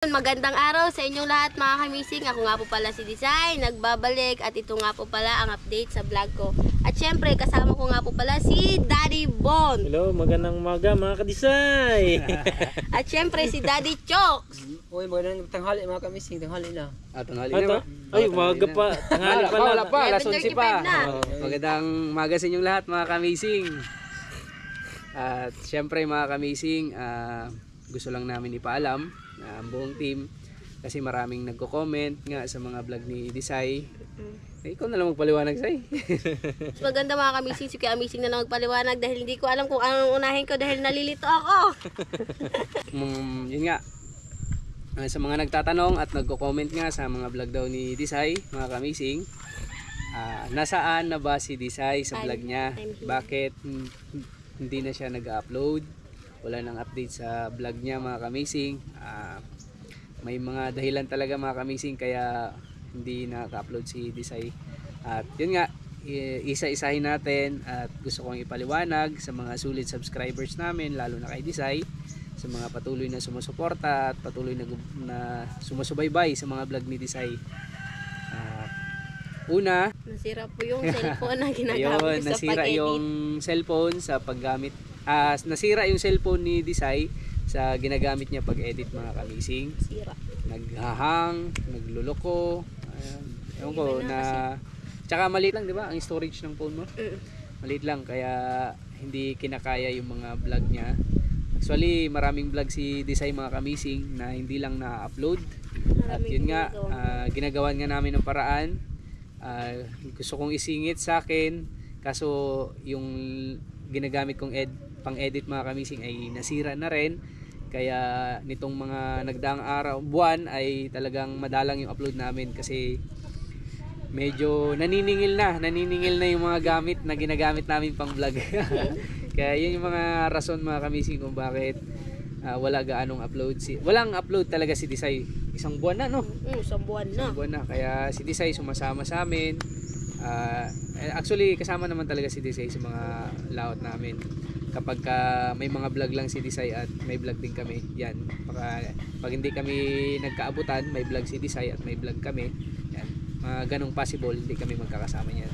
Magandang araw sa inyong lahat mga kamising. Ako nga po pala si Design, nagbabalik at ito nga po pala ang update sa vlog ko. At syempre kasama ko nga po pala si Daddy Bon. Hello, magandang umaga mga ka-Design. At syempre si Daddy Chokes. Uy, magandang tanghali mga kamising, tanghali na. Tanghali Ata? na. Ay, umaga pa. Tanghali pa Wala lang. pa, alas 11 pa. na. Magandang umaga sa inyong lahat mga kamising. At syempre mga kamising, gusto lang namin ipaalam ang buong team kasi maraming nagko-comment nga sa mga vlog ni Desai. Ikaw na lang magpaliwanag, Sai. Maganda mga kamising, si Kuya Amazing na lang magpaliwanag dahil hindi ko alam kung anong unahin ko dahil nalilito ako. Yun nga. Sa mga nagtatanong at nagko-comment nga sa mga vlog daw ni Desai, mga kamising, nasaan na ba si Desai sa vlog niya? Bakit hindi na siya nag-upload? Wala nang update sa vlog niya mga kamising. May mga dahilan talaga mga kamising kaya hindi naka-upload si Desai. At yun nga, isa-isahin natin at gusto kong ipaliwanag sa mga sulit subscribers namin, lalo na kay Desai, sa mga patuloy na sumusuporta at patuloy na sumusubaybay sa mga vlog ni Desai. Una, Nasira po yung cellphone na ginagamit ko sa nasira pag-edit. yung cellphone sa paggamit. Nasira yung cellphone ni Desai sa ginagamit niya pag-edit mga kamising. Sira. Naghahang, nagluloko. Ewan ko na tsaka maliit lang, 'di ba? Ang storage ng phone mo. Maliit lang kaya hindi kinakaya yung mga vlog niya. Actually, maraming vlog si Desai mga kamising na hindi lang na-upload. At yun nga, ginagawan nga namin ng paraan. Gusto kong isingit sa akin kaso yung ginagamit kong pang-edit mga kamising ay nasira na rin, kaya nitong mga nagdaang buwan ay talagang madalang yung upload namin kasi medyo naniningil na yung mga gamit na ginagamit namin pang vlog. Kaya yun yung mga rason mga kamising kung bakit wala gaanong upload walang upload talaga si Desai. Isang buwan na, no? Isang buwan na. Isang buwan na. Kaya si Desai sumasama sa amin. Actually, kasama naman talaga si Desai sa mga laot namin. Kapag may mga vlog lang si Desai at may vlog din kami, yan. Pag hindi kami nagkaabutan, may vlog si Desai at may vlog kami, yan. Ganong possible, hindi kami magkakasama niyan.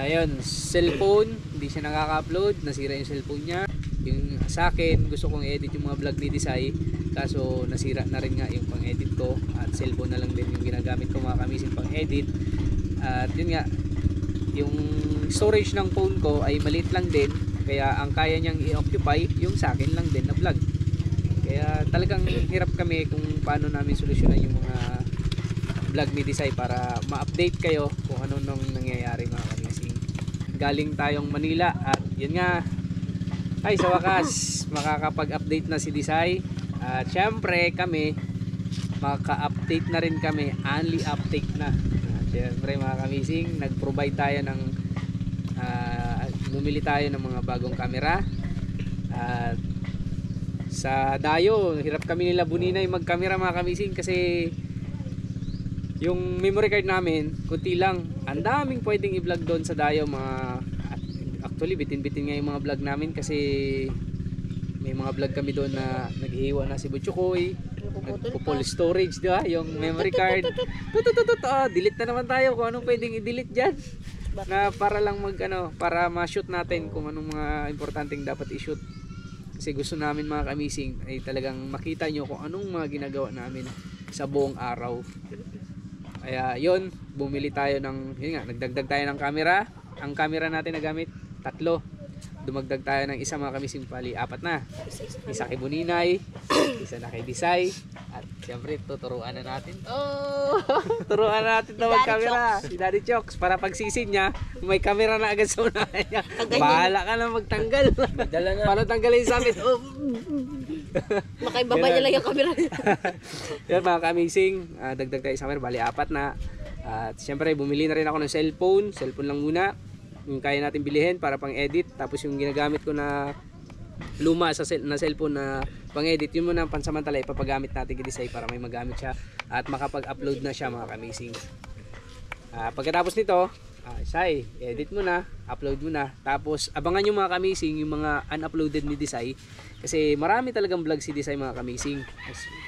Ayun, cellphone, hindi siya nakaka-upload, nasira yung cellphone niya. Yung sa akin, gusto kong edit yung mga vlog ni Desai, kaso nasira na rin nga yung pang-edit ko at cellphone na lang din yung ginagamit ko mga kamising pang-edit. At yun nga, yung storage ng phone ko ay maliit lang din, kaya ang kaya niyang i-occupy yung sa akin lang din na vlog. Kaya talagang hirap kami kung paano namin solusyonan yung mga vlog ni Desai para ma-update kayo kung ano nang nangyayari mga kamising. Galing tayong Manila at yun nga, ay sa wakas makakapag-update na si Desai. At syempre kami maka-update na rin kami, only update na. Siyempre mga kamising, nag-provide tayo ng bumili tayo ng mga bagong camera. At sa Dayo, hirap kami nila buninay mag-camera mga kamising kasi yung memory card namin, kunti lang. Ang daming pwedeng i-vlog doon sa Dayo actually bitin-bitin nga yung mga vlog namin kasi may mga vlog kami doon na naghihiwa na si Butchukoy, nagpo-full storage, di ba? Yung memory card. Delete na naman tayo kung anong pwedeng i-delete diyan. Na para lang para ma-shoot natin kung anong mga importanteng dapat i-shoot. Kasi gusto namin mga kamising ay talagang makita nyo kung anong mga ginagawa namin sa buong araw. Kaya yun, bumili tayo nagdagdag tayo ng camera. Ang camera natin na gamit, 3. Dumagdag tayo ng isa mga kamising, pali 4 na. Isa kay Buninay, isa na kay Desai, at siyempre tuturuan na natin. Turuan na natin na mag-camera si Daddy Chokes para pagsisin niya may camera na agad sa unahan niya. Bahala ka na magtanggal. Paano tanggalin sa amin? Makaibaba niya lang yung camera. Yan mga kamising, dagdag tayo sa camera, bali 4 na. At siyempre bumili na rin ako ng cellphone lang muna. Yung kaya natin bilhin para pang-edit, tapos yung ginagamit ko na luma na cellphone na pang-edit, yun muna ang pansamantala ipapagamit natin kay Desai para may magamit siya at makapag-upload na siya mga kamising. Pagkatapos nito, Sai, edit mo na, upload mo na. Tapos abangan nyo mga kamising yung mga unuploaded ni Desai. Kasi marami talagang vlog si Desai mga kamising.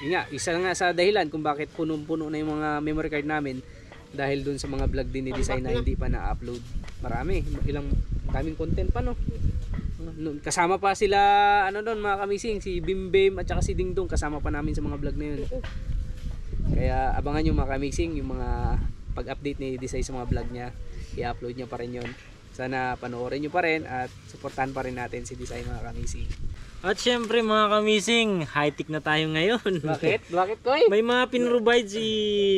Yun nga, isa nga sa dahilan kung bakit punong-puno na yung mga memory card namin. Dahil dun sa mga vlog din ni Desai na hindi pa na-upload. Marami, daming content pa no. Kasama pa sila ano doon mga kamising, si Bimbim at saka si Dingdong, kasama pa namin sa mga vlog na yun. Kaya abangan nyo mga kamising yung mga pag-update ni Desai sa mga vlog niya. I-upload niya pa rin yun. Sana panoorin nyo pa rin at supportahan pa rin natin si Desai mga kamising. At syempre mga kamising, high-tech na tayo ngayon. Bakit? Bakit Koy? May mga pinrovide si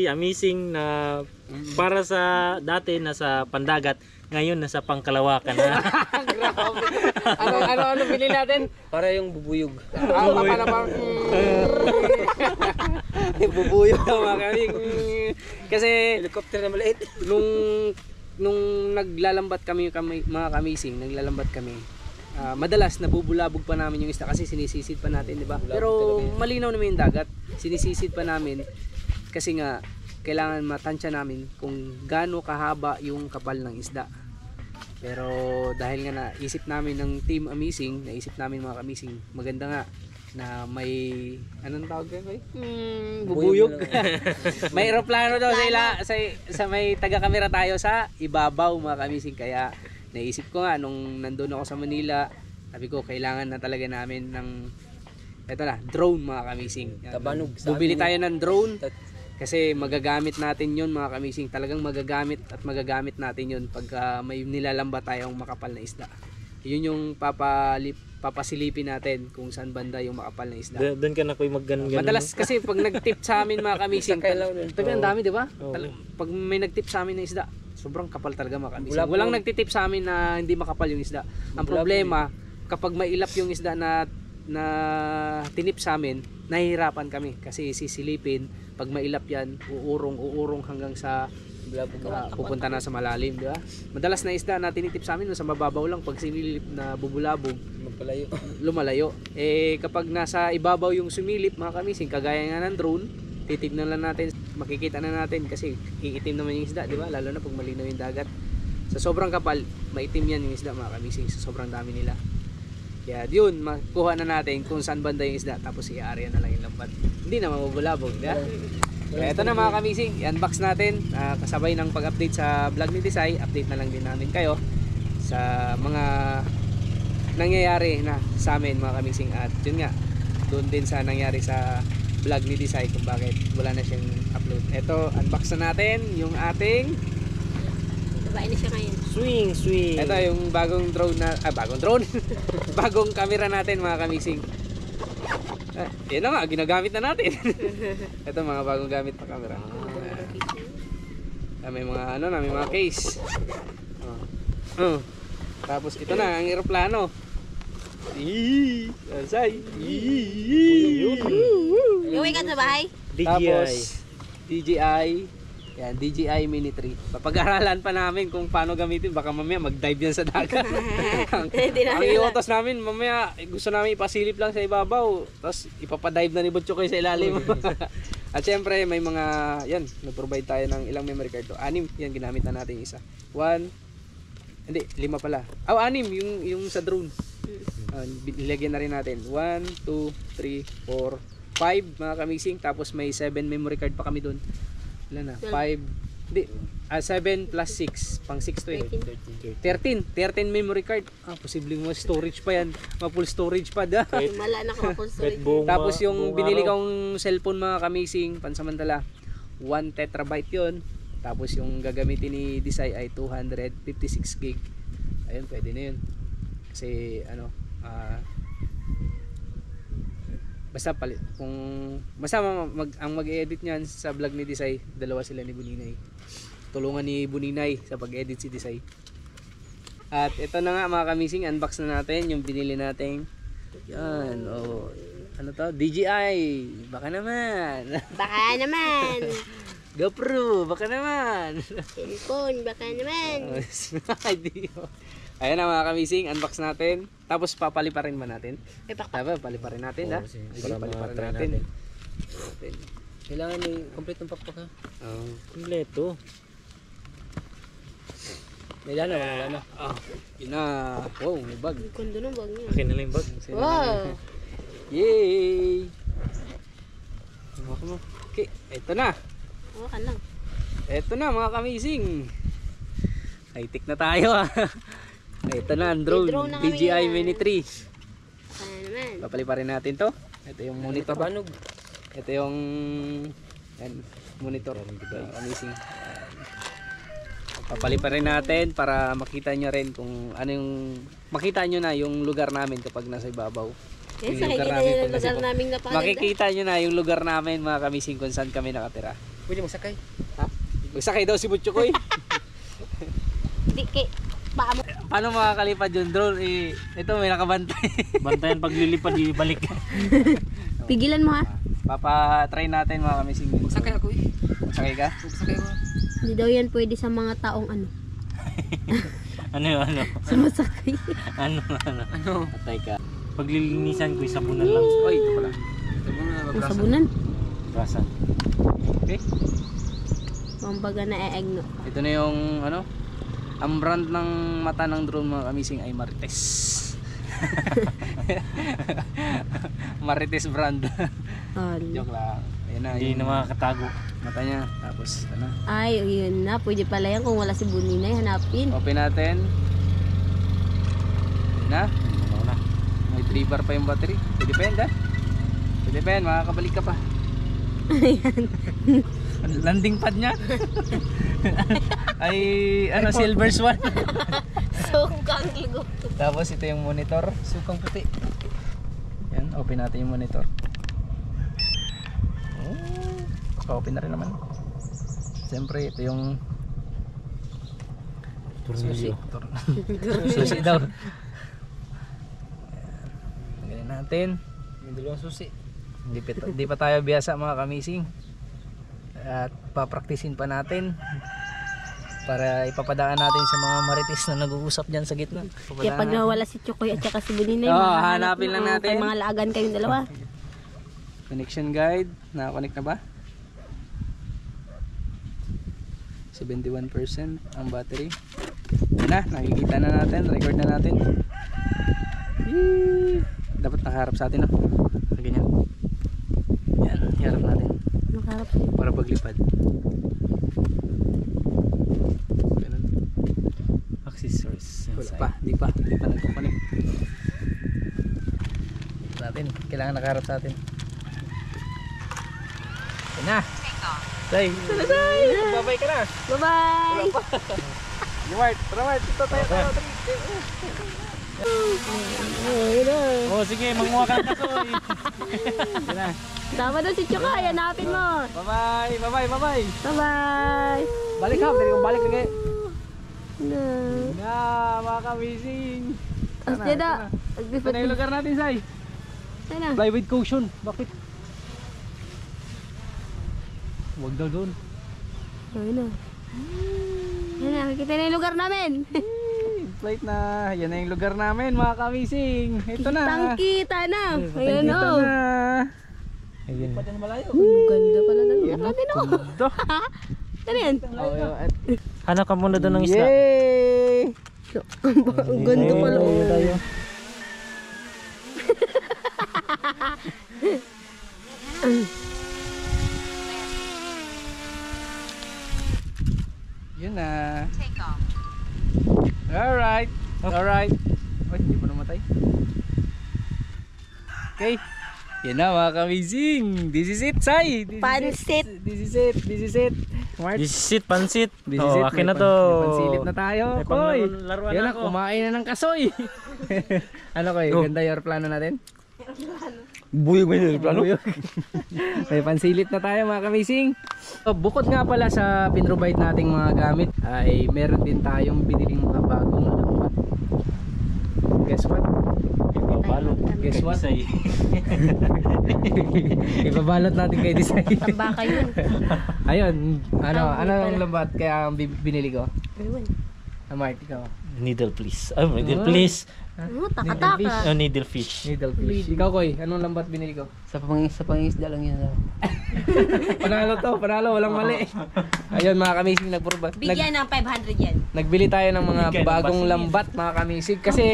Amazing na para sa dati nasa Pandagat, ngayon nasa Pangkalawakan na. Grabe. Ano bilhin natin? Para yung bubuyog. Para bubuyog daw mga kamising. Kasi Helicopter na maliit. nung naglalambat kami mga kamising, naglalambat kami. Madalas nabubulabog pa namin yung isda kasi sinisisid pa natin, di ba? Pero malinaw naman yung dagat. Sinisisid pa namin kasi nga kailangan matansya namin kung gaano kahaba yung kapal ng isda. Pero dahil nga naisip namin ng Team Amazing, naisip namin mga kamising, maganda nga na may anong tawag yan, Koy? Bubuyog. May eroplano daw sa may taga-camera tayo sa ibabaw mga kamising. Kaya naisip ko nga nung nandun ako sa Manila, sabi ko kailangan na talaga namin ng drone mga kamising. Tabanog. Bubili tayo ng drone kasi magagamit natin yun mga kamising. Talagang magagamit natin yun pagka may nilalamba tayong makapal na isda. Yun yung papasilipin natin kung saan banda yung makapal na isda. Doon ka na Koy maggan. Madalas kasi pag nag-tip sa amin mga kamising, ang dami, di ba? Oo. Pag may nag-tip sa amin ng isda, sobrang kapal talaga mga kamising. Bulabog. Walang nagtitip sa amin na hindi makapal yung isda. Ang problema, kapag mailap yung isda na tinip sa amin, nahihirapan kami kasi sisilipin. Pag mailap yan, uurong hanggang sa pupunta na sa malalim, di ba? Madalas na isda na tinitip sa amin sa mababaw lang, pag sinilip na bubulabog, Magpalayo. lumalayo. Kapag nasa ibabaw yung sumilip mga kamising, kagaya nga ng drone, titignan lang natin, makikita na natin kasi iitim naman yung isda, di ba? Lalo na pag malinaw yung dagat. Sa sobrang kapal, maitim yan yung isda mga kamising, sa sobrang dami nila. Kaya yun, makuha na natin kung saan banda yung isda, tapos i-area na lang yung lambat. Hindi na mabubulabog, di ba? Kaya ito na mga kamising, i-unbox natin, kasabay ng pag-update sa vlog ni Desai, update na lang din namin kayo sa mga nangyayari na sa amin mga kamising. At yun nga, doon din sa nangyari sa vlog ni Desai kung bakit wala na siyang upload. Ito, unbox na natin yung ating Babae na siya ngayon. Swing. ito yung bagong drone bagong camera natin mga kamising. Yan na nga, ginagamit na natin. Ito mga bagong gamit na camera. May mga may mga case. Tapos ito na ang eroplano. Say. Gawin ka sa bahay? Tapos DJI. Yan, DJI Mini 3. Papag-aralan pa namin kung paano gamitin. Baka mamaya mag-dive yan sa dagat. ang iutos namin, mamaya gusto namin ipasilip lang sa ibabaw. Tapos ipapadive na ni Butcho kayo sa ilalim. At syempre, may mga, yan, nag-provide tayo ng ilang memory card to. 6, yan, ginamit na natin yung isa. 5 pala. 6, yung sa drone. Nilagyan na rin natin. 1, 2, 3, 4, 5 mga kamising. Tapos may 7 memory card pa kami doon. Ilan na? 7 plus 6. Pang 6 to eh. 13 memory card. Posibleng mo storage pa yan. Full storage pa da. Mala na ko Kahit Tapos yung binili araw. kong cellphone mga kamising, pansamantala, 1 terabyte yon. Tapos yung gagamitin ni Desai ay 256 gig. Ayun, pwede na yun. Kasi basta palit kung ang mag-edit niyan sa vlog ni Desai, dalawa sila ni Buninay. Tulungan ni Buninay sa pag-edit si Desai. At ito na nga mga kamising, unbox na natin yung binili nating yan, ano to? DJI, baka naman. GoPro, baka naman. Cellphone, baka naman. Ayan na mga kamising, unbox natin. Tapos papaliparin ba natin? Pakpak. Paliparin natin ha. Sige, para paliparin ma-try natin. Kailangan may complete ng pakpak ha. Kompleto. Wala na. Yun na. Wow, may bag. Ang kondo ng bag niya. Akin na lang yung bag. Wow! Yay! Okay, eto na. Hawakan lang. Eto na mga kamising. High-tech na tayo ah. Eto na ang drone. May drone na kami DJI yan. Mini 3. Ano naman? Papaliparin natin to. Ito yung monitor. Panog. Ito yung yan, monitor. Amazing. Papaliparin natin para makita nyo rin kung ano yung makita nyo na yung lugar namin kapag nasa ibabaw. Yes, Yung lugar nakikita namin niyo kung yung nasa lugar ibabaw. naming napaganda. Makikita nyo na yung lugar namin mga kamising kung saan kami nakatira. Pwede mo sakay. Ha? Magsakay daw si Butchukoy. Di, paa mo. Paano makakalipad yung drone? Eh, ito may nakabantay. Bantayan paglilipad, ibalik. Pigilan mo ha. Papa-try natin mga kamising. Sakay ako eh. Magsakay ka? Sakay ako. Hindi daw yan pwede sa mga taong ano. Ano yun, ano? Sumasakay. Ano? Ano? Patay ka. Paglilinisan ko, sabunan lang. Oy, ito pala. Ito mo na Ang mabrasan. sabunan. Brasan. Okay. Kumbaga na eegno. Ito na yung ano, ang brand ng mata ng drone mga kamising ay Marites. Marites brand. Joke lang. Ayan na. Hindi yung na makakatago. mata niya. Tapos ano. Ay, yun na. Pwede pala yan kung wala si Buninay. Hanapin. Open natin. Ayan na. Ano na? May 3 bar pa yung battery. Pwede pa yan, da? Pwede pa yan. Makakabalik ka pa. Landing pad niya. Ay, ano, silver swan. So, kang lugo. Tapos ito yung monitor. Sukang puti. Yan, open natin yung monitor. Open na rin naman. Siyempre, ito yung susi. Susi daw. Ganyan natin. Yung dalawang susi. Hindi pa tayo biyasa mga kamising. At papraktisin pa natin para ipapadaan natin sa mga marites na nag-uusap dyan sa gitna. Kaya pag nawala si Chokoy at saka si Buninay, Oo, hanapin lang natin. Kay mga laagan kayong dalawa. Connection guide, nakakonect na ba? 71% ang battery. Yan na, nakikita na natin, record na natin. Yee! Dapat nakaharap sa atin, no? Ganyan. Yan, iharap natin Nakaharap. para paglipad. Ganun. Accessories. Wala pa, di pa nagkukunik. Natin, kailangan nakaharap sa atin. Yan na. Say, babay ka na. Bye-bye! Mart, tara Mart, ito tayo. Oh, sige, manguha ka na kasoy. Yan na. Tama daw si Chokoy. Hanapin mo. Bye-bye, bye-bye, bye-bye. Bye-bye! Balik ha, dali kong balik lagi. Na. Na, mga kamising. As Sana, dyan na. sana. Ito na yung lugar natin, Say. Sana. Fly with caution. Bakit? Huwag daw doon. Ayun na. Yan na. Kita na yung lugar namin. Flight na. Yan na yung lugar namin, mga kamising. Ito na. Kitang-kita na. Ayan Ito o. na. Ayun. Ang ganda pala ng lugar natin o. Ito. Ano yan? Hanap ka muna doon ng isla. Yay! Ang ganda pala o. Yun na. Alright. Alright. Uy, hindi pa namatay. Okay. Yan na mga kamising. This is it, Sai. Pansit. This is it. This is it. Mart. Pansit, pansit. This is Oh, it. akin May na to. may pansilip na tayo. May Koy. panglaruan Yan na na, ako. kumain na ng kasoy. Ano Koy? Oh. Ganda yung plano natin? Buyog ba yung plano? May pansilip na tayo mga kamising. So, bukod nga pala sa pinrovide nating mga gamit ay meron din tayong biniling mga bagong lambat. Guess what? Balot. Guess what? Say. Ibabalot natin kay Disay. Tambaka yun. Ayun, ano ang lambat kaya ang binili ko? Ewan. Mart, ikaw. Needle please. Oh, needle please. Taka-taka. Needlefish. Needlefish. Ikaw, Koy, anong lambat binili ko? Sa pangingisda lang yan. Panalo to, panalo, walang mali. Ayun mga kamising, Bigyan ng 500 yan. nagbili tayo ng mga Bigyan ng bagong basilid. lambat mga kamising. Kasi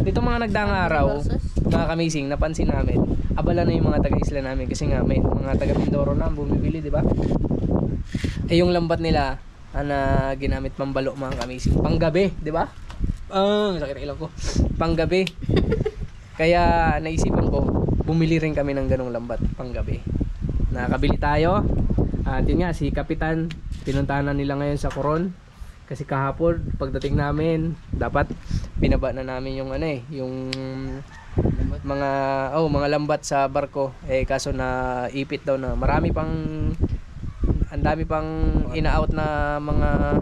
dito mga nagdaang araw, mga kamising, napansin namin, abala na yung mga taga-isla namin. Kasi nga may mga taga-Mindoro na bumibili, di ba? Eh yung lambat nila, na ginamit pambalo mga kamising. Panggabi, di ba? Sakit ang ilaw ko. Panggabi. Kaya naisipan ko, bumili rin kami ng ganong lambat panggabi. Nakabili tayo. At yun nga, si Kapitan, pinuntahan na nila ngayon sa Coron. Kasi kahapon, pagdating namin, dapat binaba na namin yung yung mga lambat sa barko. Eh kaso na ipit daw na marami pang ang dami pang ina-out na mga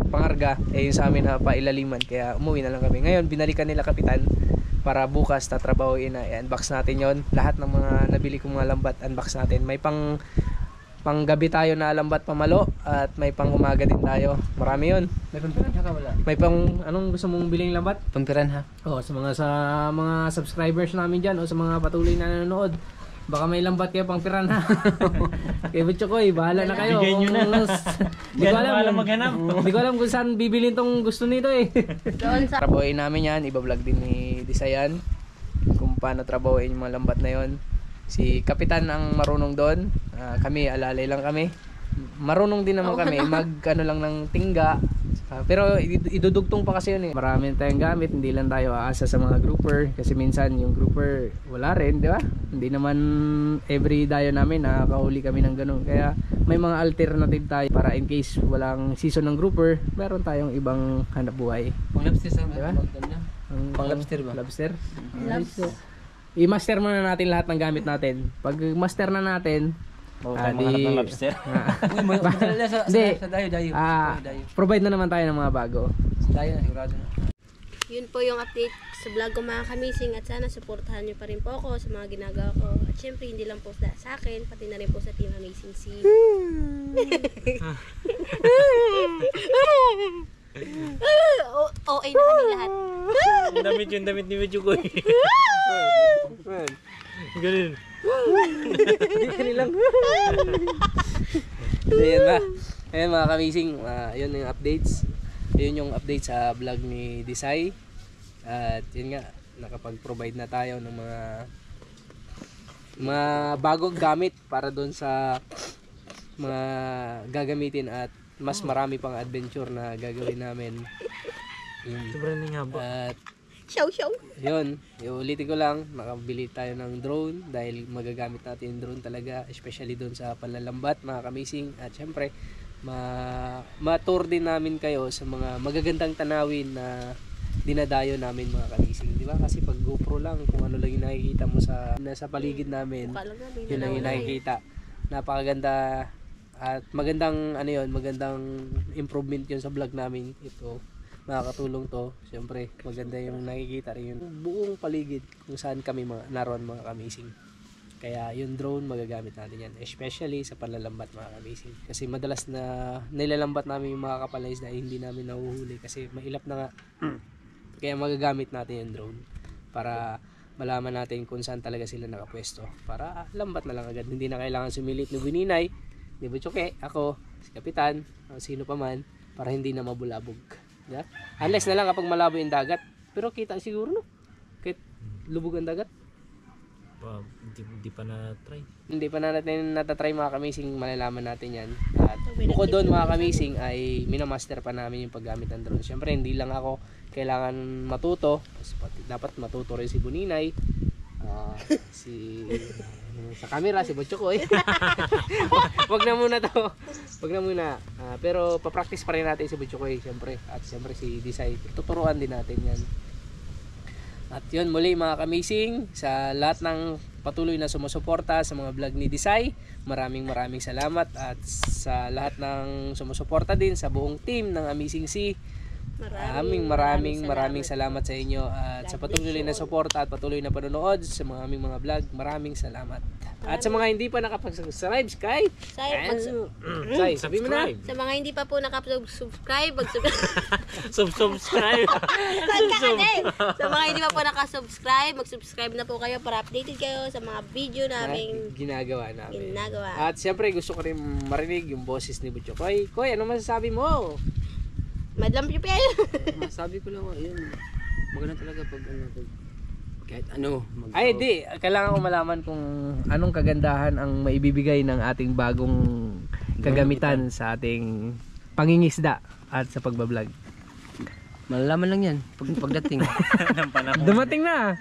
pangarga yung sa amin na pailaliman, kaya umuwi na lang kami. Ngayon binalikan nila Kapitan para bukas tatrabahoin na i-unbox natin yon. Lahat ng mga nabili kong mga lambat unbox natin. May panggabi tayo na lambat pamalo at may pang umaga din tayo. Marami yon. May pampiran ha ka wala? May anong gusto mong biling lambat? Pampiran ha? Sa mga subscribers namin diyan o sa mga patuloy na nanonood. Baka may lambat kayo pang piran ha. Kay Butchokoy, bahala na kayo. Bigay nyo na. Di ko alam. maghanap. Di ko alam kung saan bibilin tong gusto nito eh. Doon sa... Trabahoin namin yan, iba-vlog din ni Disayan kung paano trabahoin yung mga lambat na yon. Si Kapitan ang marunong doon, kami alalay lang kami. Marunong din naman kami mag lang ng tingga. Pero idudugtong pa kasi yun eh. Marami tayong gamit, hindi lang tayo aasa sa mga grouper kasi minsan yung grouper wala rin, di ba? Hindi naman every dayo namin nakakahuli kami ng ganun. Kaya may mga alternative tayo para in case walang season ng grouper, meron tayong ibang hanap buhay. Pang lobster sa Diba? Pang lobster ba? Lobster? I-master muna natin lahat ng gamit natin. Pag master na natin, Maghanap ng lobster. Uy, madala Hindi. sa dayo. Provide na naman tayo ng mga bago. Dayo na sigurado na. Yun po yung update sa vlog ko mga kamising, at sana supportahan nyo pa rin po ako sa mga ginagawa ko. At syempre hindi lang po sa akin, pati na rin po sa Team Amazing C. OA na kami lahat. Yung damit ni Butchokoy. Ganun. Ayan ba? Ayan mga kamising, yun yung updates. Yun yung update sa vlog ni Disay. At yun nga, nakapag-provide na tayo ng mga bagong gamit para doon sa mga gagamitin at mas marami pang adventure na gagawin namin. Sobrang nga ba? At Show. yun, iulitin ko lang, nakabili tayo ng drone dahil magagamit natin yung drone talaga, especially doon sa panlalambat mga kamising. At syempre ma-tour din namin kayo sa mga magagandang tanawin na dinadayo namin mga kamising, di ba? Kasi pag GoPro lang, kung ano lang yung nakikita mo sa nasa paligid namin, yun lang yung nakikita. Napakaganda at magandang magandang improvement yun sa vlog namin. Ito makakatulong to. Siyempre, maganda yung nakikita rin yung buong paligid kung saan kami naroon mga kamising. Kaya yung drone magagamit natin yan, especially sa panlalambat mga kamising. Kasi madalas na nilalambat namin yung mga kapal na isda, hindi namin nahuhuli kasi mailap na nga. Kaya magagamit natin yung drone para malaman natin kung saan talaga sila nakapwesto. Para lambat na lang agad. Hindi na kailangan sumilit ni Buninay, ni Butchoke, ako, si Kapitan, sino pa man, para hindi na mabulabog. Yeah? Unless na lang kapag malabo yung dagat. Pero kita siguro no? Kahit lubog ang dagat. Hindi pa na-try. Hindi pa na natin natatry mga kamising, malalaman natin yan. At bukod doon mga kamising ay minamaster pa namin yung paggamit ng drone. Siyempre hindi lang ako kailangan matuto. Dapat matuto rin si Buninay. Sa camera si Butchokoy. Wag na muna to. Wag na muna. Pero pa-practice pa rin natin si Butchokoy siyempre. At siyempre si Disay. Tuturuan din natin yan. At yun muli mga kamising, sa lahat ng patuloy na sumusuporta sa mga vlog ni Disay, maraming salamat. At sa lahat ng sumusuporta din sa buong team ng Amazing Sea, Maraming salamat sa inyo at sa patuloy na suporta at patuloy na panonood sa mga aming mga vlog. Maraming salamat. At sa mga hindi pa nakapag-subscribe, Sky, sabi mo na. Sa mga hindi pa po nakasubscribe, Subscribe. Sa mga hindi pa po nakasubscribe, mag-subscribe na po kayo para updated kayo sa mga video naming Ginagawa namin. ginagawa. At siyempre gusto ko rin marinig yung boses ni Butcho. Koy, ano masasabi mo? Madlam Pipel. Masabi ko lang, yun. Maganda talaga pag kahit ano. Ay, di. Kailangan ko malaman kung anong kagandahan ang maibibigay ng ating bagong kagamitan sa ating pangingisda at sa pagbablog. Malalaman lang yan pagdating. Dumating na!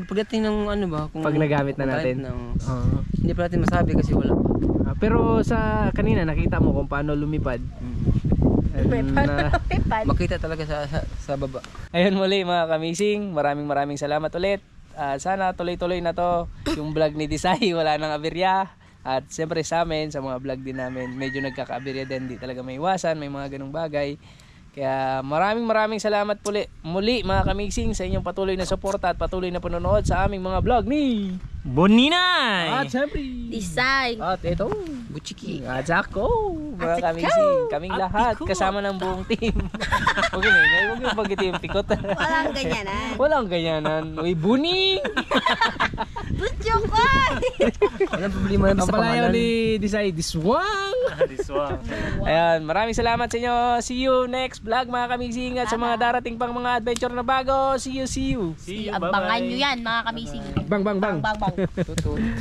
Pagdating ng ano ba? Kung Pag nagamit na natin. Oo. Hindi pa natin masabi kasi wala pa. Pero sa kanina nakita mo kung paano lumipad. Makita talaga sa baba. Ayun muli mga kamising, maraming salamat ulit. Sana tuloy-tuloy na to yung vlog ni Desai, wala nang aberya. At siyempre sa amin, sa mga vlog din namin, medyo nagkaka-aberya din, di talaga may iwasan, may mga ganung bagay. Kaya maraming salamat muli mga kamising sa inyong patuloy na suporta at patuloy na panonood sa aming mga vlog ni Boninay. At siyempre Design. at ito Butchiki. at ako mga kamising, kaming lahat kasama ng buong team. Huwag yung pag-iti yung pikot. Walang ganyanan. Walang ganyanan. Uy, Buni! Butyo ko! Walang problema Ang sa palayaw pangalan. ni Desai, Diswang! This one. Ayan, maraming salamat sa inyo. See you next vlog mga kamising at sa mga darating pang mga adventure na bago. See you. See you. Abangan Bye-bye. nyo yan mga kamising. Bang. Bang. Tutut.